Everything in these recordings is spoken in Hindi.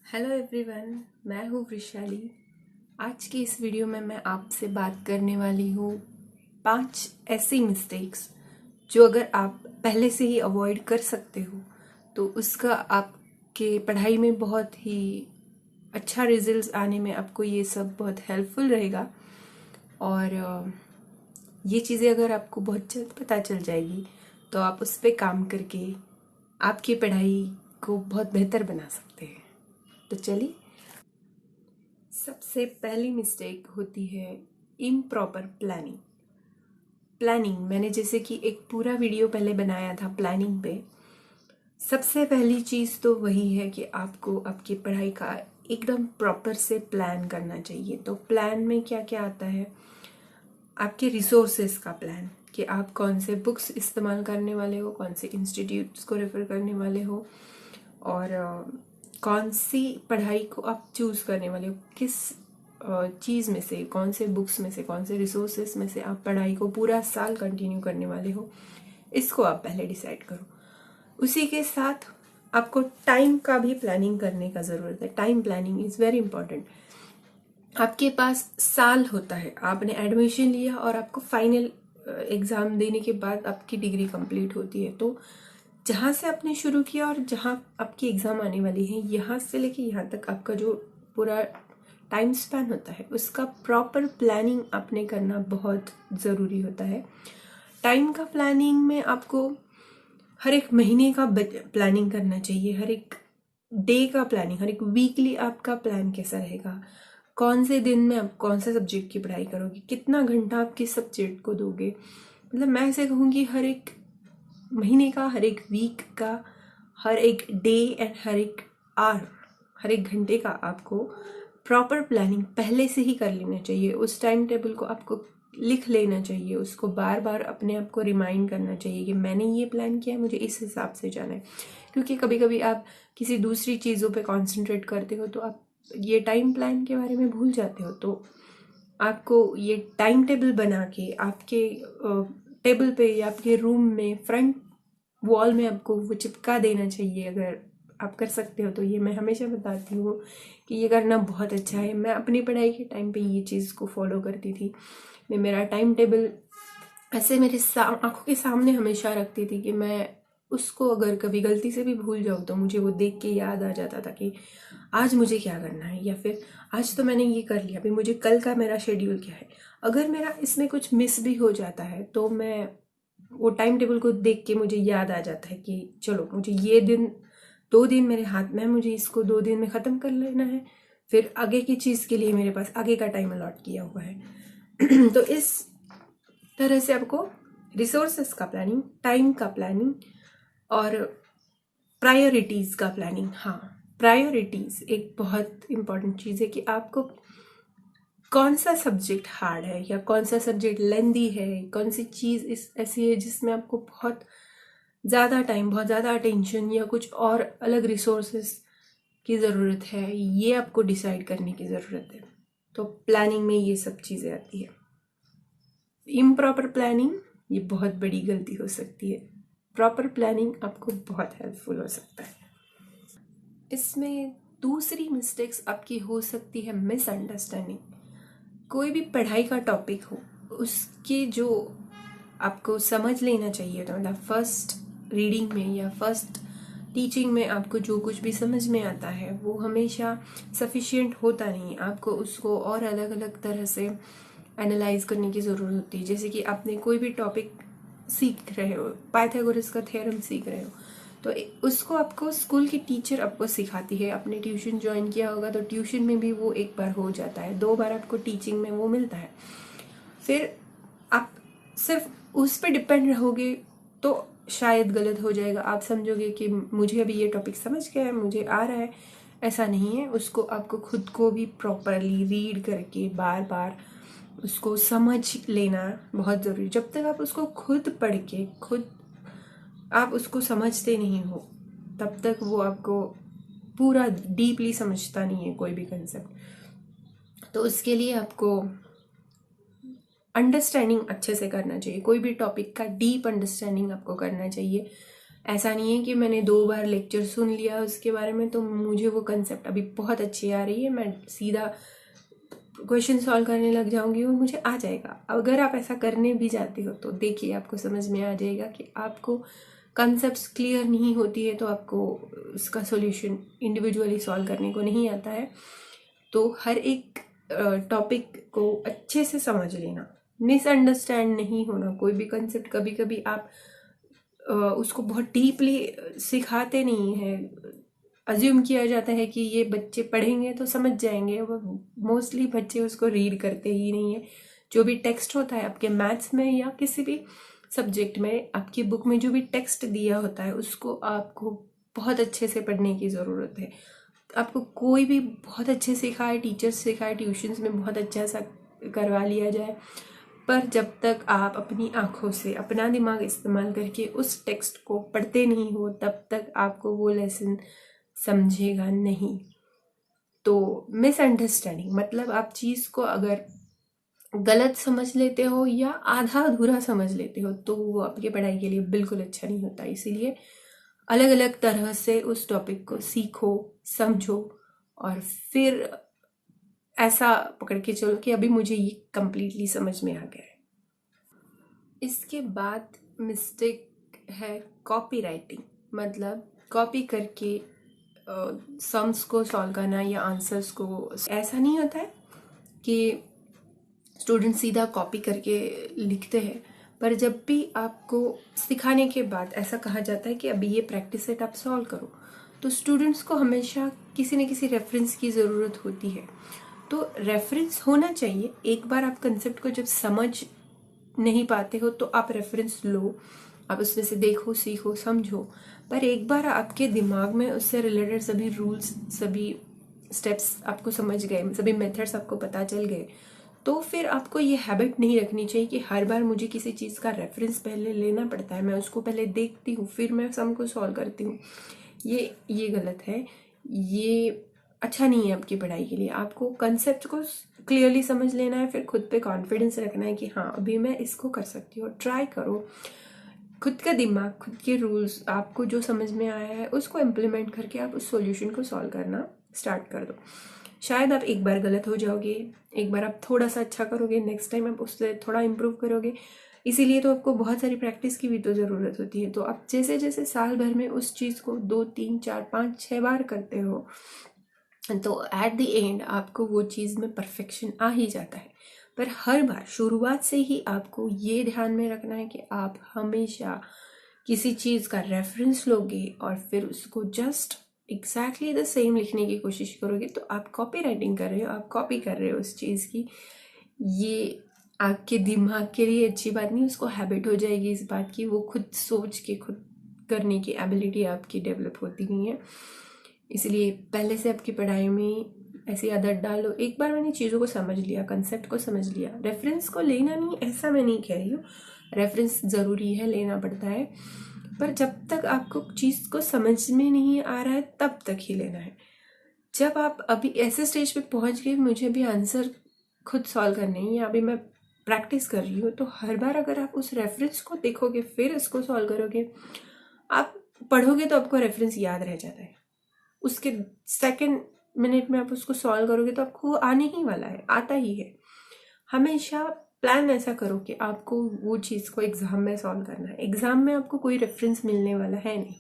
हेलो एवरीवन, मैं हूँ वृशाली। आज की इस वीडियो में मैं आपसे बात करने वाली हूँ 5 ऐसी मिस्टेक्स जो अगर आप पहले से ही अवॉइड कर सकते हो तो उसका आपके पढ़ाई में बहुत ही अच्छा रिजल्ट्स आने में आपको ये सब बहुत हेल्पफुल रहेगा। और ये चीज़ें अगर आपको बहुत जल्द पता चल जाएगी तो आप उस पर काम करके आपकी पढ़ाई को बहुत बेहतर बना सकते हैं। तो चलिए, सबसे पहली मिस्टेक होती है इम्प्रॉपर प्लानिंग। मैंने जैसे कि एक पूरा वीडियो पहले बनाया था प्लानिंग पे। सबसे पहली चीज़ तो वही है कि आपको आपकी पढ़ाई का एकदम प्रॉपर से प्लान करना चाहिए। तो प्लान में क्या क्या आता है, आपके रिसोर्सेज का प्लान कि आप कौन से बुक्स इस्तेमाल करने वाले हो, कौन से इंस्टीट्यूट्स को रेफर करने वाले हो, और कौन सी पढ़ाई को आप चूज़ करने वाले हो, किस चीज़ में से, कौन से बुक्स में से, कौन से रिसोर्सेस में से आप पढ़ाई को पूरा साल कंटिन्यू करने वाले हो, इसको आप पहले डिसाइड करो। उसी के साथ आपको टाइम का भी प्लानिंग करने का ज़रूरत है। Time planning is very important. आपके पास साल होता है, आपने एडमिशन लिया और आपको फाइनल एग्ज़ाम देने के बाद आपकी डिग्री कंप्लीट होती है। तो जहाँ से आपने शुरू किया और जहाँ आपकी एग्ज़ाम आने वाली है, यहाँ से लेके यहाँ तक आपका जो पूरा टाइम स्पैन होता है उसका प्रॉपर प्लानिंग आपने करना बहुत ज़रूरी होता है। टाइम का प्लानिंग में आपको हर एक महीने का प्लानिंग करना चाहिए, हर एक डे का प्लानिंग, हर एक वीकली आपका प्लान कैसा रहेगा, कौन से दिन में आप कौन सा सब्जेक्ट की पढ़ाई करोगे, कितना घंटा आप किस सब्जेक्ट को दोगे। मतलब मैं ऐसे कहूँगी हर एक महीने का, हर एक वीक का, हर एक डे एंड हर एक आवर, हर एक घंटे का आपको प्रॉपर प्लानिंग पहले से ही कर लेना चाहिए। उस टाइम टेबल को आपको लिख लेना चाहिए, उसको बार बार अपने आप को रिमाइंड करना चाहिए कि मैंने ये प्लान किया है, मुझे इस हिसाब से जाना है। क्योंकि कभी कभी आप किसी दूसरी चीज़ों पे कंसंट्रेट करते हो तो आप ये टाइम प्लान के बारे में भूल जाते हो। तो आपको ये टाइम टेबल बना के आपके टेबल पे या आपके रूम में फ्रंट वॉल में आपको वो चिपका देना चाहिए। अगर आप कर सकते हो तो ये मैं हमेशा बताती हूँ कि ये करना बहुत अच्छा है। मैं अपनी पढ़ाई के टाइम पे ये चीज़ को फॉलो करती थी। मैं मेरा टाइम टेबल ऐसे मेरे आंखों के सामने हमेशा रखती थी कि मैं उसको अगर कभी गलती से भी भूल जाऊँ तो मुझे वो देख के याद आ जाता था कि आज मुझे क्या करना है, या फिर आज तो मैंने ये कर लिया, अभी मुझे कल का मेरा शेड्यूल क्या है। अगर मेरा इसमें कुछ मिस भी हो जाता है तो मैं वो टाइम टेबल को देख के मुझे याद आ जाता है कि चलो मुझे ये दिन 2 दिन मेरे हाथ में है, मुझे इसको 2 दिन में ख़त्म कर लेना है, फिर आगे की चीज़ के लिए मेरे पास आगे का टाइम अलॉट किया हुआ है। तो इस तरह से आपको रिसोर्सेस का प्लानिंग, टाइम का प्लानिंग और प्रायोरिटीज़ का प्लानिंग। हाँ, प्रायोरिटीज़ एक बहुत इम्पॉर्टेंट चीज़ है कि आपको कौन सा सब्जेक्ट हार्ड है या कौन सा सब्जेक्ट लेंदी है, कौन सी चीज़ इस ऐसी है जिसमें आपको बहुत ज़्यादा टाइम, बहुत ज़्यादा अटेंशन या कुछ और अलग रिसोर्सेस की ज़रूरत है, ये आपको डिसाइड करने की ज़रूरत है। तो प्लानिंग में ये सब चीज़ें आती है। इम्प्रॉपर प्लानिंग ये बहुत बड़ी गलती हो सकती है। प्रॉपर प्लानिंग आपको बहुत हेल्पफुल हो सकता है। इसमें दूसरी मिस्टेक्स आपकी हो सकती है मिसअंडरस्टैंडिंग। कोई भी पढ़ाई का टॉपिक हो, उसके जो आपको समझ लेना चाहिए, तो मतलब फर्स्ट रीडिंग में या फर्स्ट टीचिंग में आपको जो कुछ भी समझ में आता है वो हमेशा सफिशिएंट होता नहीं। आपको उसको और अलग अलग तरह से एनालाइज करने की ज़रूरत होती है। जैसे कि आपने कोई भी टॉपिक सीख रहे हो, पाइथागोरस का थ्योरम सीख रहे हो, तो उसको आपको स्कूल की टीचर आपको सिखाती है। आपने ट्यूशन ज्वाइन किया होगा तो ट्यूशन में भी वो एक बार हो जाता है, 2 बार आपको टीचिंग में वो मिलता है। फिर आप सिर्फ उस पर डिपेंड रहोगे तो शायद गलत हो जाएगा। आप समझोगे कि मुझे अभी ये टॉपिक समझ गया है, मुझे आ रहा है। ऐसा नहीं है, उसको आपको खुद को भी प्रॉपरली रीड करके बार बार उसको समझ लेना बहुत ज़रूरी। जब तक आप उसको खुद पढ़ के खुद आप उसको समझते नहीं हो तब तक वो आपको पूरा डीपली समझता नहीं है कोई भी कंसेप्ट। तो उसके लिए आपको अंडरस्टैंडिंग अच्छे से करना चाहिए। कोई भी टॉपिक का डीप अंडरस्टैंडिंग आपको करना चाहिए। ऐसा नहीं है कि मैंने 2 बार लेक्चर सुन लिया उसके बारे में तो मुझे वो कंसेप्ट अभी बहुत अच्छी आ रही है, मैं सीधा क्वेश्चन सॉल्व करने लग जाऊंगी और मुझे आ जाएगा। अगर आप ऐसा करने भी जाते हो तो देखिए आपको समझ में आ जाएगा कि आपको कंसेप्ट्स क्लियर नहीं होती है तो आपको उसका सॉल्यूशन इंडिविजुअली सॉल्व करने को नहीं आता है। तो हर एक टॉपिक को अच्छे से समझ लेना, मिसअंडरस्टैंड नहीं होना। कोई भी कंसेप्ट कभी कभी आप उसको बहुत डीपली सिखाते नहीं है, अज्यूम किया जाता है कि ये बच्चे पढ़ेंगे तो समझ जाएंगे, वो मोस्टली बच्चे उसको रीड करते ही नहीं है। जो भी टेक्स्ट होता है आपके मैथ्स में या किसी भी सब्जेक्ट में, आपकी बुक में जो भी टेक्स्ट दिया होता है उसको आपको बहुत अच्छे से पढ़ने की ज़रूरत है। आपको कोई भी बहुत अच्छे सिखाए, टीचर्स सिखाए, ट्यूशन्स में बहुत अच्छा सा करवा लिया जाए, पर जब तक आप अपनी आंखों से अपना दिमाग इस्तेमाल करके उस टेक्स्ट को पढ़ते नहीं हो तब तक आपको वो लेसन समझेगा नहीं। तो मिसअंडरस्टैंडिंग मतलब आप चीज़ को अगर गलत समझ लेते हो या आधा अधूरा समझ लेते हो तो वो आपकी पढ़ाई के लिए बिल्कुल अच्छा नहीं होता। इसीलिए अलग अलग तरह से उस टॉपिक को सीखो, समझो और फिर ऐसा पकड़ के चलो कि अभी मुझे ये कंप्लीटली समझ में आ गया है। इसके बाद मिस्टेक है कॉपी राइटिंग, मतलब कॉपी करके सम्स को सॉल्व करना या आंसर्स को। ऐसा नहीं होता है कि स्टूडेंट सीधा कॉपी करके लिखते हैं, पर जब भी आपको सिखाने के बाद ऐसा कहा जाता है कि अभी ये प्रैक्टिस सेट आप सॉल्व करो, तो स्टूडेंट्स को हमेशा किसी न किसी रेफरेंस की ज़रूरत होती है। तो रेफरेंस होना चाहिए। एक बार आप कंसेप्ट को जब समझ नहीं पाते हो तो आप रेफरेंस लो, आप उसमें से देखो, सीखो, समझो। पर एक बार आपके दिमाग में उससे रिलेटेड सभी रूल्स, सभी स्टेप्स आपको समझ गए, सभी मेथड्स आपको पता चल गए, तो फिर आपको ये हैबिट नहीं रखनी चाहिए कि हर बार मुझे किसी चीज़ का रेफरेंस पहले लेना पड़ता है, मैं उसको पहले देखती हूँ फिर मैं सम को सॉल्व करती हूँ। ये गलत है, ये अच्छा नहीं है आपकी पढ़ाई के लिए। आपको कंसेप्ट को क्लियरली समझ लेना है, फिर खुद पे कॉन्फिडेंस रखना है कि हाँ अभी मैं इसको कर सकती हूँ। ट्राई करो, खुद का दिमाग, खुद के रूल्स, आपको जो समझ में आया है उसको इम्प्लीमेंट करके आप उस सॉल्यूशन को सॉल्व करना स्टार्ट कर दो। शायद आप एक बार गलत हो जाओगे, एक बार आप थोड़ा सा अच्छा करोगे, नेक्स्ट टाइम आप उससे थोड़ा इम्प्रूव करोगे। इसीलिए तो आपको बहुत सारी प्रैक्टिस की भी तो ज़रूरत होती है। तो आप जैसे जैसे साल भर में उस चीज़ को 2, 3, 4, 5, 6 बार करते हो तो एट द एंड आपको वो चीज़ में परफेक्शन आ ही जाता है। पर हर बार शुरुआत से ही आपको ये ध्यान में रखना है कि आप हमेशा किसी चीज़ का रेफरेंस लोगे और फिर उसको जस्ट एग्जैक्टली द सेम लिखने की कोशिश करोगे तो आप कॉपी राइटिंग कर रहे हो, आप कॉपी कर रहे हो उस चीज़ की। ये आपके दिमाग के लिए अच्छी बात नहीं, उसको हैबिट हो जाएगी इस बात की, वो खुद सोच के खुद करने की एबिलिटी आपकी डेवलप होती नहीं है। इसलिए पहले से आपकी पढ़ाई में ऐसी आदत डालो। एक बार मैंने चीज़ों को समझ लिया, कंसेप्ट को समझ लिया, रेफरेंस को लेना नहीं, ऐसा मैं नहीं कह रही हूँ, रेफरेंस ज़रूरी है, लेना पड़ता है, पर जब तक आपको चीज़ को समझ में नहीं आ रहा है तब तक ही लेना है। जब आप अभी ऐसे स्टेज पे पहुंच गए मुझे भी आंसर खुद सॉल्व करने हैं या अभी मैं प्रैक्टिस कर रही हूँ, तो हर बार अगर आप उस रेफरेंस को देखोगे फिर इसको सॉल्व करोगे, आप पढ़ोगे तो आपको रेफरेंस याद रह जाता है, उसके सेकंड मिनट में आप उसको सॉल्व करोगे तो आपको आने ही वाला है, आता ही है। हमेशा प्लान ऐसा करो कि आपको वो चीज़ को एग्ज़ाम में सॉल्व करना है। एग्ज़ाम में आपको कोई रेफरेंस मिलने वाला है नहीं,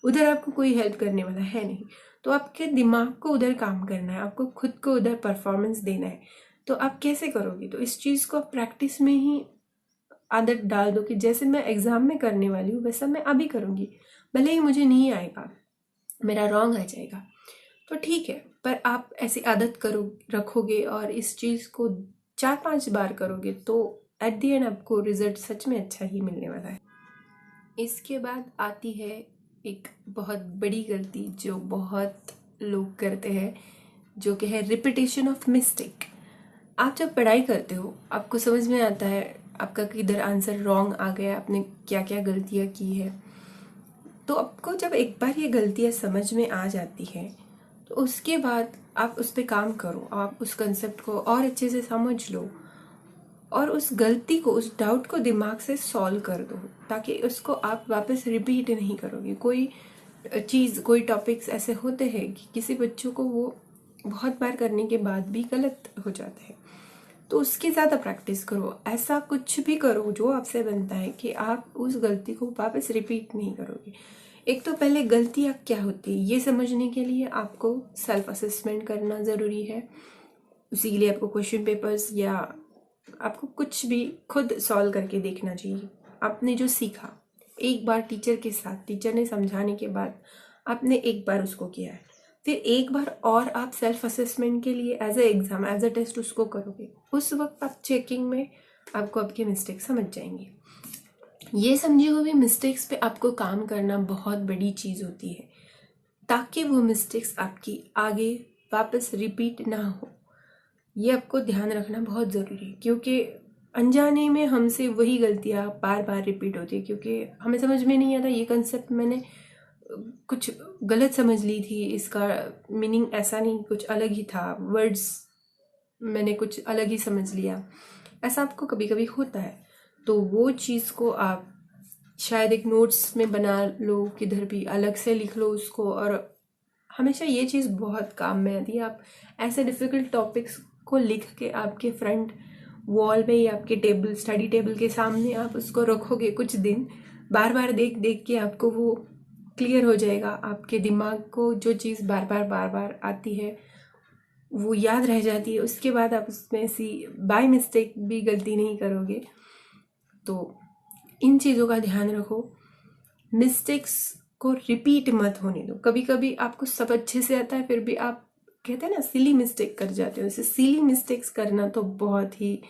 उधर आपको कोई हेल्प करने वाला है नहीं, तो आपके दिमाग को उधर काम करना है, आपको खुद को उधर परफॉर्मेंस देना है। तो आप कैसे करोगे? तो इस चीज़ को प्रैक्टिस में ही आदत डाल दो कि जैसे मैं एग्ज़ाम में करने वाली हूँ वैसा मैं अभी करूँगी, भले ही मुझे नहीं आएगा, मेरा रॉन्ग आ जाएगा तो ठीक है, पर आप ऐसी आदत करो, रखोगे और इस चीज़ को 4-5 बार करोगे तो एट द एंड आपको रिजल्ट सच में अच्छा ही मिलने वाला है। इसके बाद आती है एक बहुत बड़ी गलती जो बहुत लोग करते हैं, जो कि है रिपीटेशन ऑफ मिस्टेक। आप जब पढ़ाई करते हो आपको समझ में आता है आपका किधर आंसर रॉन्ग आ गया, आपने क्या क्या गलतियाँ की है, तो आपको जब एक बार ये गलतियाँ समझ में आ जाती है तो उसके बाद आप उस पर काम करो, आप उस कंसेप्ट को और अच्छे से समझ लो और उस गलती को, उस डाउट को दिमाग से सॉल्व कर दो, ताकि उसको आप वापस रिपीट नहीं करोगे। कोई चीज़, कोई टॉपिक्स ऐसे होते हैं कि किसी बच्चों को वो बहुत बार करने के बाद भी गलत हो जाता है, तो उसकी ज़्यादा प्रैक्टिस करो। ऐसा कुछ भी करो जो आपसे बनता है कि आप उस गलती को वापस रिपीट नहीं करोगे। एक तो पहले गलतियाँ क्या होती है ये समझने के लिए आपको सेल्फ असेसमेंट करना ज़रूरी है। उसी के लिए आपको क्वेश्चन पेपर्स या आपको कुछ भी खुद सॉल्व करके देखना चाहिए। आपने जो सीखा एक बार टीचर के साथ, टीचर ने समझाने के बाद आपने एक बार उसको किया है, फिर एक बार और आप सेल्फ असेसमेंट के लिए as a exam, as a test उसको करोगे। उस वक्त आप चेकिंग में आपको आपकी मिस्टेक समझ जाएंगे। ये समझे हुए मिस्टेक्स पे आपको काम करना बहुत बड़ी चीज़ होती है, ताकि वो मिस्टेक्स आपकी आगे वापस रिपीट ना हो। ये आपको ध्यान रखना बहुत ज़रूरी है, क्योंकि अनजाने में हमसे वही गलतियाँ बार बार रिपीट होती है, क्योंकि हमें समझ में नहीं आता। ये कंसेप्ट मैंने कुछ गलत समझ ली थी, इसका मीनिंग ऐसा नहीं, कुछ अलग ही था, वर्ड्स मैंने कुछ अलग ही समझ लिया। ऐसा आपको कभी कभी होता है, तो वो चीज़ को आप शायद एक नोट्स में बना लो, किधर भी अलग से लिख लो उसको। और हमेशा ये चीज़ बहुत काम में आती है। आप ऐसे डिफ़िकल्ट टॉपिक्स को लिख के आपके फ्रंट वॉल में या आपके टेबल, स्टडी टेबल के सामने आप उसको रखोगे कुछ दिन, बार बार देख देख के आपको वो क्लियर हो जाएगा। आपके दिमाग को जो चीज़ बार बार आती है वो याद रह जाती है। उसके बाद आप उसमें ऐसी बाय मिस्टेक भी गलती नहीं करोगे। तो इन चीज़ों का ध्यान रखो, मिस्टेक्स को रिपीट मत होने दो। कभी कभी आपको सब अच्छे से आता है, फिर भी आप कहते हैं ना सिली मिस्टेक कर जाते हो। इसे सिली मिस्टेक्स करना तो बहुत ही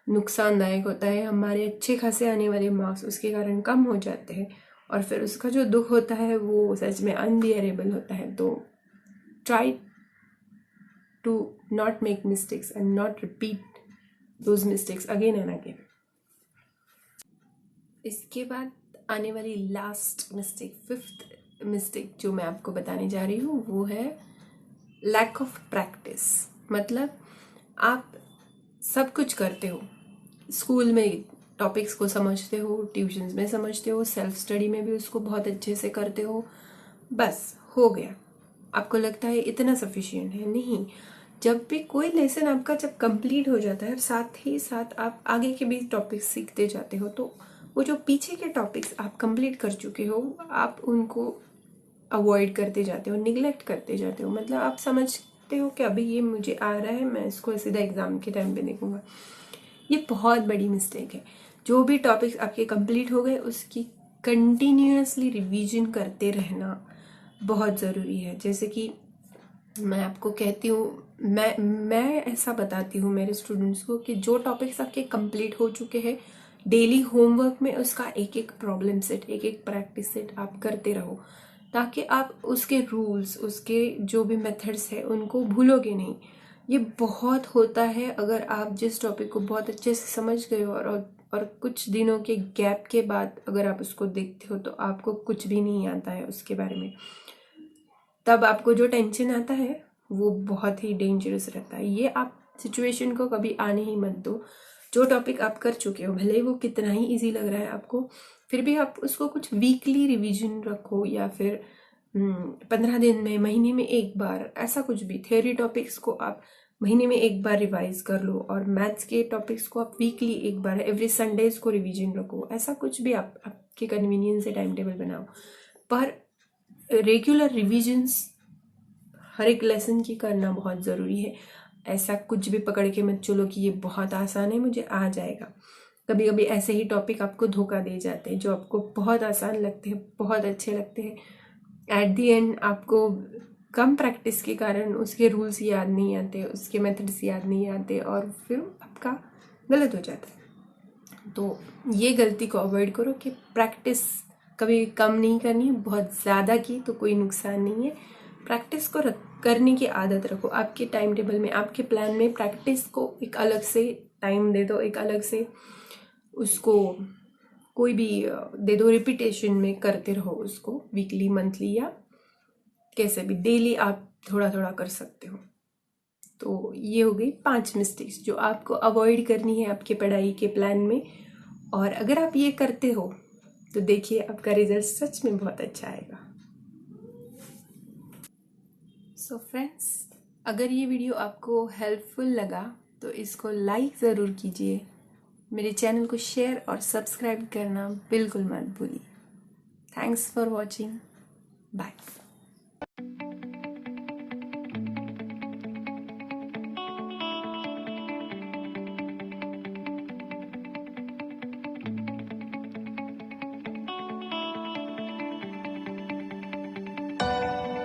नुकसानदायक होता है। हमारे अच्छे खासे आने वाले मार्क्स उसके कारण कम हो जाते हैं, और फिर उसका जो दुख होता है वो सच में अनबियरेबल होता है। तो try to not make mistakes and not repeat those mistakes again and again. इसके बाद आने वाली लास्ट मिस्टेक, फिफ्थ मिस्टेक जो मैं आपको बताने जा रही हूँ, वो है लैक ऑफ प्रैक्टिस। मतलब आप सब कुछ करते हो, स्कूल में टॉपिक्स को समझते हो, ट्यूशन्स में समझते हो, सेल्फ स्टडी में भी उसको बहुत अच्छे से करते हो, बस हो गया। आपको लगता है इतना सफिशिएंट है। नहीं, जब भी कोई लेसन आपका जब कंप्लीट हो जाता है और साथ ही साथ आप आगे के भी टॉपिक्स सीखते जाते हो, तो वो जो पीछे के टॉपिक्स आप कंप्लीट कर चुके हो आप उनको अवॉइड करते जाते हो, निगलेक्ट करते जाते हो। मतलब आप समझते हो कि अभी ये मुझे आ रहा है, मैं इसको सीधा एग्जाम के टाइम पे देखूंगा। ये बहुत बड़ी मिस्टेक है। जो भी टॉपिक्स आपके कंप्लीट हो गए उसकी कंटिन्यूअसली रिवीजन करते रहना बहुत ज़रूरी है। जैसे कि मैं आपको कहती हूँ, मैं ऐसा बताती हूँ मेरे स्टूडेंट्स को कि जो टॉपिक्स आपके कंप्लीट हो चुके हैं, डेली होमवर्क में उसका एक एक प्रॉब्लम सेट, एक एक प्रैक्टिस सेट आप करते रहो, ताकि आप उसके रूल्स, उसके जो भी मेथड्स है उनको भूलोगे नहीं। ये बहुत होता है अगर आप जिस टॉपिक को बहुत अच्छे से समझ गए हो और कुछ दिनों के गैप के बाद अगर आप उसको देखते हो तो आपको कुछ भी नहीं आता है उसके बारे में, तब आपको जो टेंशन आता है वो बहुत ही डेंजरस रहता है। ये आप सिचुएशन को कभी आने ही मत दो। जो टॉपिक आप कर चुके हो, भले ही वो कितना ही इजी लग रहा है आपको, फिर भी आप उसको कुछ वीकली रिवीजन रखो, या फिर 15 दिन में, महीने में एक बार, ऐसा कुछ भी। थ्योरी टॉपिक्स को आप महीने में एक बार रिवाइज कर लो, और मैथ्स के टॉपिक्स को आप वीकली एक बार, एवरी संडेज को रिवीजन रखो। ऐसा कुछ भी आप आपके कन्वीनियंस से टाइम टेबल बनाओ, पर रेगुलर रिविजन्स हर एक लेसन की करना बहुत ज़रूरी है। ऐसा कुछ भी पकड़ के मत चलो कि ये बहुत आसान है, मुझे आ जाएगा। कभी कभी ऐसे ही टॉपिक आपको धोखा दे जाते हैं जो आपको बहुत आसान लगते हैं, बहुत अच्छे लगते हैं। एट दी एंड आपको कम प्रैक्टिस के कारण उसके रूल्स याद नहीं आते, उसके मेथड्स याद नहीं आते, और फिर आपका गलत हो जाता है। तो ये गलती को अवॉइड करो कि प्रैक्टिस कभी कम नहीं करनी। बहुत ज़्यादा की तो कोई नुकसान नहीं है। प्रैक्टिस को करने की आदत रखो। आपके टाइम टेबल में, आपके प्लान में प्रैक्टिस को एक अलग से टाइम दे दो, एक अलग से उसको कोई भी दे दो, रिपीटेशन में करते रहो उसको, वीकली, मंथली, या कैसे भी डेली आप थोड़ा थोड़ा कर सकते हो। तो ये हो गई 5 मिस्टेक्स जो आपको अवॉइड करनी है आपके पढ़ाई के प्लान में। और अगर आप ये करते हो तो देखिए आपका रिजल्ट सच में बहुत अच्छा आएगा। सो फ्रेंड्स, अगर ये वीडियो आपको हेल्पफुल लगा तो इसको लाइक ज़रूर कीजिए, मेरे चैनल को शेयर और सब्सक्राइब करना बिल्कुल मत भूलिए। Thanks for watching, bye.